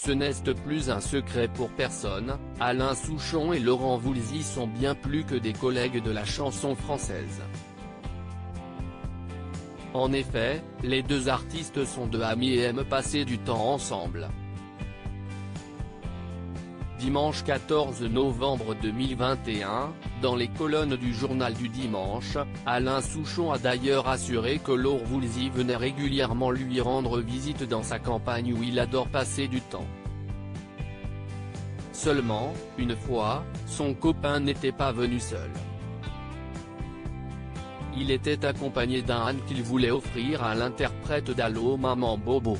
Ce n'est plus un secret pour personne, Alain Souchon et Laurent Voulzy sont bien plus que des collègues de la chanson française. En effet, les deux artistes sont deux amis et aiment passer du temps ensemble. Dimanche 14 novembre 2021, dans les colonnes du Journal du Dimanche, Alain Souchon a d'ailleurs assuré que Laurent Voulzy venait régulièrement lui rendre visite dans sa campagne où il adore passer du temps. Seulement, une fois, son copain n'était pas venu seul. Il était accompagné d'un âne qu'il voulait offrir à l'interprète d'Allô Maman Bobo.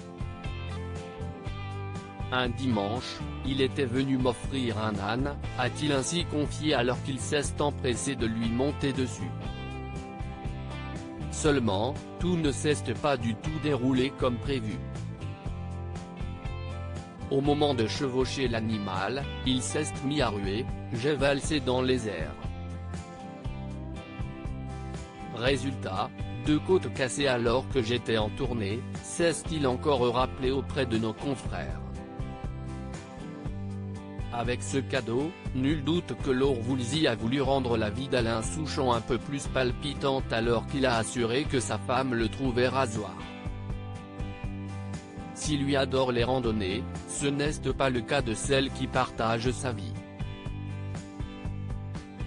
Un dimanche, il était venu m'offrir un âne, a-t-il ainsi confié alors qu'il s'est empressé de lui monter dessus. Seulement, tout ne s'est pas du tout déroulé comme prévu. Au moment de chevaucher l'animal, il s'est mis à ruer, j'ai valsé dans les airs. Résultat, deux côtes cassées alors que j'étais en tournée, s'est-il encore rappelé auprès de nos confrères. Avec ce cadeau, nul doute que Laurent Voulzy a voulu rendre la vie d'Alain Souchon un peu plus palpitante alors qu'il a assuré que sa femme le trouvait rasoir. Si lui adore les randonnées, ce n'est pas le cas de celle qui partage sa vie.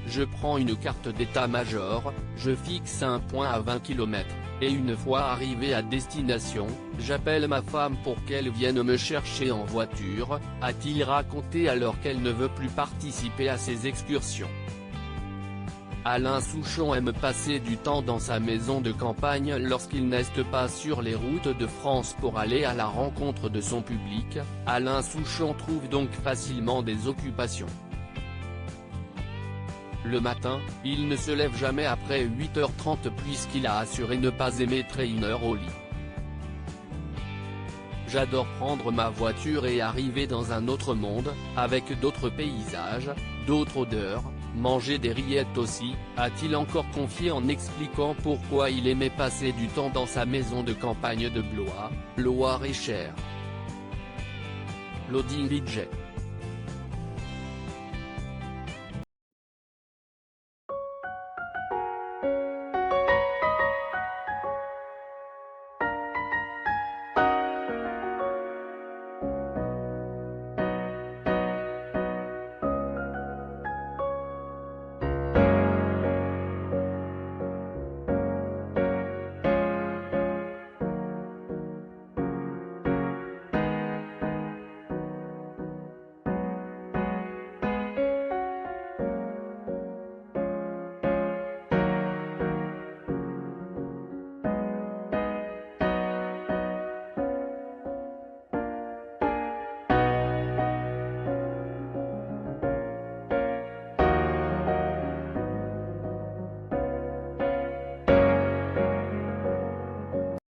Je prends une carte d'état-major, je fixe un point à 20 km, et une fois arrivé à destination, j'appelle ma femme pour qu'elle vienne me chercher en voiture, a-t-il raconté alors qu'elle ne veut plus participer à ces excursions. Alain Souchon aime passer du temps dans sa maison de campagne lorsqu'il n'est pas sur les routes de France pour aller à la rencontre de son public. Alain Souchon trouve donc facilement des occupations. Le matin, il ne se lève jamais après 8h30 puisqu'il a assuré ne pas émettre 1 heure au lit. J'adore prendre ma voiture et arriver dans un autre monde, avec d'autres paysages, d'autres odeurs, manger des rillettes aussi, a-t-il encore confié en expliquant pourquoi il aimait passer du temps dans sa maison de campagne de Blois, Loir-et-Cher. Loading DJ.